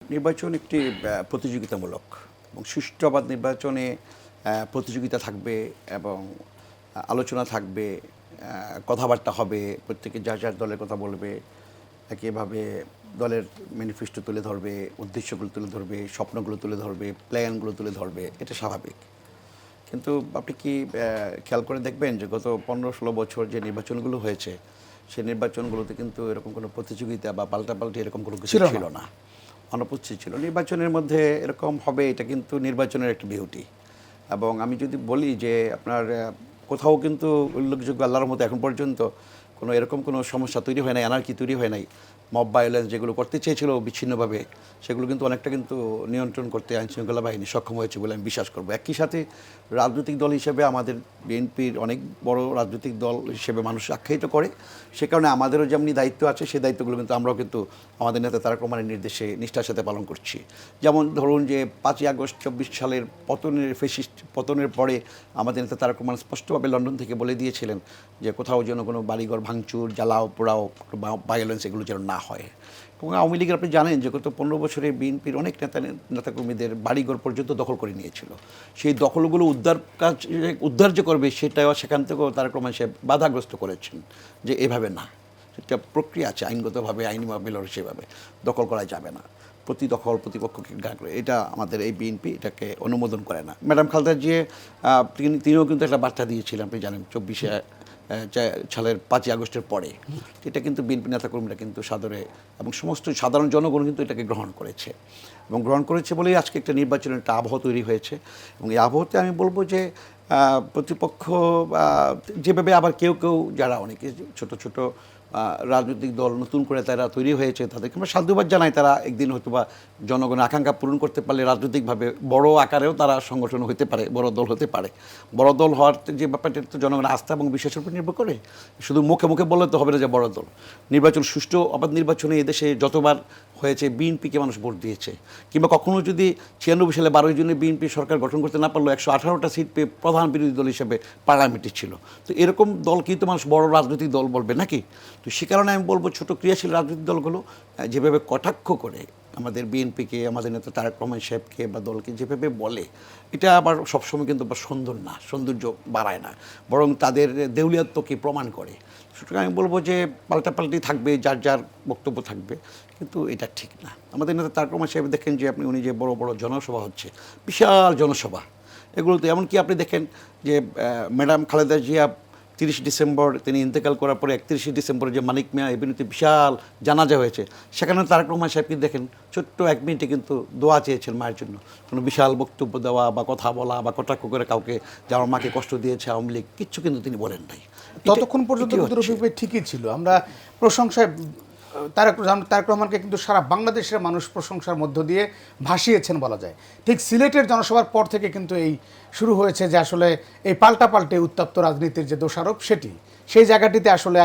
নির্বাচন একটি প্রতিযোগিতামূলক এবং সুষ্ঠুবাদ নির্বাচনে প্রতিযোগিতা থাকবে এবং আলোচনা থাকবে, কথাবার্তা হবে, প্রত্যেকে যার যার দলের কথা বলবে, একইভাবে দলের ম্যানিফেস্টো তুলে ধরবে, উদ্দেশ্যগুলো তুলে ধরবে, স্বপ্নগুলো তুলে ধরবে, প্ল্যানগুলো তুলে ধরবে, এটা স্বাভাবিক। কিন্তু আপনি কি খেয়াল করে দেখবেন যে গত 15-16 বছর যে নির্বাচনগুলো হয়েছে সেই নির্বাচনগুলোতে কিন্তু এরকম কোনো প্রতিযোগিতা বা পাল্টাপাল্টি এরকম কোনো কিছু ছিল না, অনুপস্থিত ছিল। নির্বাচনের মধ্যে এরকম হবে, এটা কিন্তু নির্বাচনের একটা বিউটি। এবং আমি যদি বলি যে আপনার কোথাও কিন্তু উল্লেখযোগ্য আল্লাহর মতো এখন পর্যন্ত কোনো এরকম কোনো সমস্যা তৈরি হয় নাই, অ্যানার্কি তৈরি হয় নাই। মব ভায়োলেন্স যেগুলো করতে চেয়েছিল বিচ্ছিন্নভাবে, সেগুলো কিন্তু অনেকটা কিন্তু নিয়ন্ত্রণ করতে আইনশৃঙ্খলা বাহিনী সক্ষম হয়েছে বলে আমি বিশ্বাস করব। একই সাথে রাজনৈতিক দল হিসেবে আমাদের বিএনপির অনেক বড় রাজনৈতিক দল হিসেবে মানুষ আখ্যায়িত করে, সে কারণে আমাদেরও যেমনি দায়িত্ব আছে, সেই দায়িত্বগুলো কিন্তু আমরাও কিন্তু আমাদের নেতা তারেক রহমানের নির্দেশে নিষ্ঠার সাথে পালন করছি। যেমন ধরুন যে 5ই আগস্ট 24 সালের ফ্যাসিস্ট পতনের পরে আমাদের নেতা তারেক রহমান স্পষ্টভাবে লন্ডন থেকে বলে দিয়েছিলেন যে কোথাও যেন কোনো বাড়িঘর ভাঙচুর, জ্বালাও পোড়াও, ভায়োলেন্স এগুলো যেন না হয়। এবং আওয়ামী লীগের আপনি জানেন যে গত 15 বছরে বিএনপির অনেক নেতাকর্মীদের বাড়িঘর পর্যন্ত দখল করে নিয়েছিল। সেই দখলগুলো উদ্ধার যে করবে সেটাও সেখান থেকেও তারেক রহমান সাহেব বাধাগ্রস্ত করেছেন যে এভাবে না, একটা প্রক্রিয়া আছে আইনগতভাবে, আইনিভাবে সেভাবে দখল করা যাবে না, প্রতি দখল প্রতিপক্ষকে গা করে, এটা আমাদের এই বিএনপি এটাকে অনুমোদন করে না। ম্যাডাম খালেদা জিয়া তিনিও কিন্তু একটা বার্তা দিয়েছিলেন, আপনি জানেন 24 সালের 5ই আগস্টের পরে। এটা কিন্তু বিএনপি নেতাকর্মীরা কিন্তু সাদরে এবং সমস্ত সাধারণ জনগণ কিন্তু এটাকে গ্রহণ করেছে এবং গ্রহণ করেছে বলেই আজকে একটা নির্বাচনের একটা আবহ তৈরি হয়েছে। এবং এই আবহতে আমি বলবো যে প্রতিপক্ষ যেভাবে আবার কেউ কেউ যারা অনেকে ছোট ছোট রাজনৈতিক দল নতুন করে তারা তৈরি হয়েছে, তাদেরকে আমরা সাধুবাদ জানাই। তারা একদিন হয়তো বা জনগণের আকাঙ্ক্ষা পূরণ করতে পারলে রাজনৈতিকভাবে বড় আকারেও তারা সংগঠন হতে পারে, বড় দল হতে পারে। বড় দল হওয়ার যে ব্যাপারটা তো জনগণের আস্থা এবং বিশ্বাসের উপর নির্ভর করে। শুধু মুখে মুখে বললে তো হবে না যে বড় দল। নির্বাচন সুষ্ঠু অবাধ নির্বাচনে এদেশে যতবার হয়েছে বিএনপিকে মানুষ ভোট দিয়েছে, কিংবা কখনো যদি 96 সালে 12 জনে বিএনপি সরকার গঠন করতে না পারলেও 118টা সিট পেয়ে প্রধান বিরোধী দল হিসেবে পার্লামেন্টে ছিল। তো এরকম দল কিন্তু মানুষ বড় রাজনৈতিক দল বলবে নাকি? তো সে কারণে আমি বলবো ছোট ক্রিয়াশীল রাজনৈতিক দলগুলো যেভাবে কটাক্ষ করে আমাদের বিএনপিকে, আমাদের নেতা তারেক রহমান সাহেবকে বা দলকে যেভাবে বলে, এটা আবার সবসময় কিন্তু সুন্দর না, সৌন্দর্য বাড়ায় না, বরং তাদের দেউলিয়াত্বকে প্রমাণ করে। সুতরাং আমি বলবো যে পাল্টাপাল্টি থাকবে, যার যার বক্তব্য থাকবে, কিন্তু এটা ঠিক না। আমাদের নেতা তারেক রহমান সাহেব দেখেন যে উনি যে বড় বড় জনসভা হচ্ছে, বিশাল জনসভা, এগুলোতে এমনকি আপনি দেখেন যে ম্যাডাম খালেদা জিয়া 30 ডিসেম্বর তিনি ইন্তেকাল করার পরে 31 ডিসেম্বরে যে মানিক মিয়া এভিনিউতে বিশাল জানাজা হয়েছে, সেখানে তারেক রহমান সাহেব কিন্তু দেখেন ছোট্ট 1 মিনিটে কিন্তু দোয়া চেয়েছেন মায়ের জন্য। কোনো বিশাল বক্তব্য দেওয়া বা কথা বলা বা কটাক্ষ করে কাউকে যে আমার মাকে কষ্ট দিয়েছে আওয়ামী লীগ, কিচ্ছু কিন্তু তিনি বলেন নাই। ততক্ষণ পর্যন্ত ঠিকই ছিল। আমরা প্রশংসায় তারেক রহমানকে কিন্তু সারা বাংলাদেশের মানুষ প্রশংসার মধ্য দিয়ে ভাসিয়েছেন বলা যায়। ঠিক সিলেটের জনসভার পর থেকে কিন্তু এই শুরু হয়েছে যে আসলে এই পাল্টাপাল্টে উত্তপ্ত রাজনীতির যে দোষারোপ, সেই জায়গাটিতে আসলে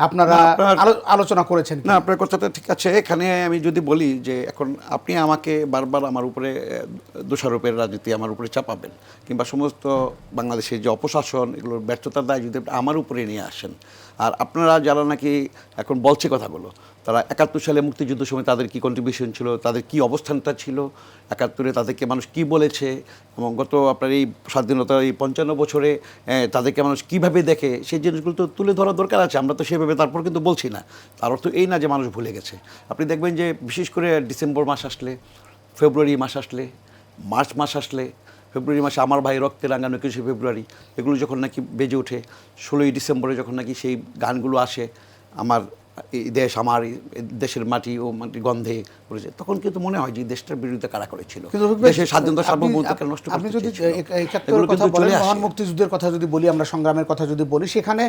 আপনারা আলোচনা করেছেন। না, আপনার কথাটা ঠিক আছে। এখানে আমি যদি বলি যে এখন আপনি আমাকে বারবার আমার উপরে দোষারোপের রাজনীতি আমার উপরে চাপাবেন, কিংবা সমস্ত বাংলাদেশের যে অপশাসন এগুলোর ব্যর্থতার দায় যদি আমার উপরে নিয়ে আসেন, আর আপনারা যারা নাকি এখন বলছে কথাগুলো, তারা 71 সালে মুক্তিযুদ্ধ সময় তাদের কী কন্ট্রিবিউশন ছিল, তাদের কী অবস্থানটা ছিল 71-এ, তাদেরকে মানুষ কী বলেছে, এবং গত আপনার এই স্বাধীনতার এই 55 বছরে তাদেরকে মানুষ কীভাবে দেখে, সেই জিনিসগুলো তো তুলে ধরা দরকার আছে। আমরা তো সেভাবে তারপর কিন্তু বলছি না, তার অর্থ এই না যে মানুষ ভুলে গেছে। আপনি দেখবেন যে বিশেষ করে ডিসেম্বর মাস আসলে, ফেব্রুয়ারি মাস আসলে, মার্চ মাস আসলে, ফেব্রুয়ারি মাসে আমার ভাই রক্তে রাঙানো 21শে ফেব্রুয়ারি, এগুলো যখন নাকি বেজে ওঠে, 16ই ডিসেম্বরে যখন নাকি সেই গানগুলো আসে, আমার এই দেশ, আমার দেশের মাটি ও মাটি গন্ধে করেছে, তখন কিন্তু মনে হয় যে দেশটার বিরুদ্ধে কারা করেছিল, দেশের স্বাধীনতা সার্বভৌমত্বকে নষ্ট করতে। আপনি যদি 71 কথা বলেন, মহান মুক্তিযুদ্ধের কথা যদি বলি, আমরা সংগ্রামের কথা যদি বলি, সেখানে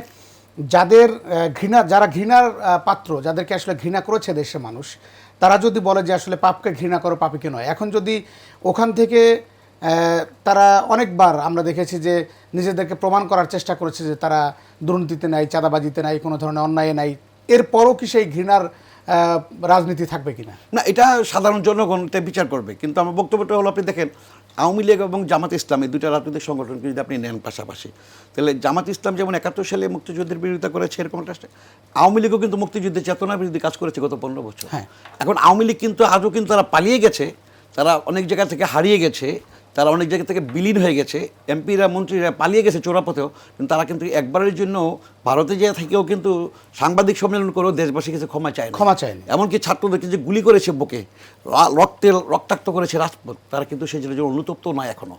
যারা ঘৃণার পাত্র, যাদেরকে আসলে ঘৃণা করেছে দেশের মানুষ, তারা যদি বলে যে আসলে পাপকে ঘৃণা করো, পাপীকে নয়, এখন যদি ওখান থেকে তারা অনেকবার আমরা দেখেছি যে নিজেদেরকে প্রমাণ করার চেষ্টা করেছে যে তারা দুর্নীতিতে নাই, চাঁদাবাজিতে নাই, কোনো ধরনের অন্যায় নাই, এরপরও কি সেই ঘৃণার রাজনীতি থাকবে কিনা? না, এটা সাধারণ জনগণ এটা বিচার করবে। কিন্তু আমার বক্তব্যটা হলো, আপনি দেখেন আওয়ামী লীগ এবং জামাত ইসলাম এই দুইটা রাজনৈতিক সংগঠনকে যদি আপনি নেন পাশাপাশি, তাহলে জামাত ইসলাম যেমন 71 সালে মুক্তিযুদ্ধের বিরোধিতা করেছে এরকম একটা, আওয়ামী লীগও কিন্তু মুক্তিযুদ্ধের চেতনার বিরুদ্ধে কাজ করেছে গত 15 বছর। হ্যাঁ। এখন আওয়ামী লীগ কিন্তু আজও কিন্তু তারা পালিয়ে গেছে, তারা অনেক জায়গা থেকে হারিয়ে গেছে, তারা অনেক জায়গা থেকে বিলীন হয়ে গেছে, এমপিরা মন্ত্রীরা পালিয়ে গেছে চোরাপথেও, কিন্তু তারা কিন্তু একবারের জন্য ভারতে যেয়ে থেকেও কিন্তু সাংবাদিক সম্মেলন করেও দেশবাসীর কাছে ক্ষমা চায়নি। এমনকি ছাত্রদেরকে যে গুলি করেছে বুকে, রক্তাক্ত করেছে রাজপথ, তারা কিন্তু সেই জন্য অনুতপ্ত নয় এখনো।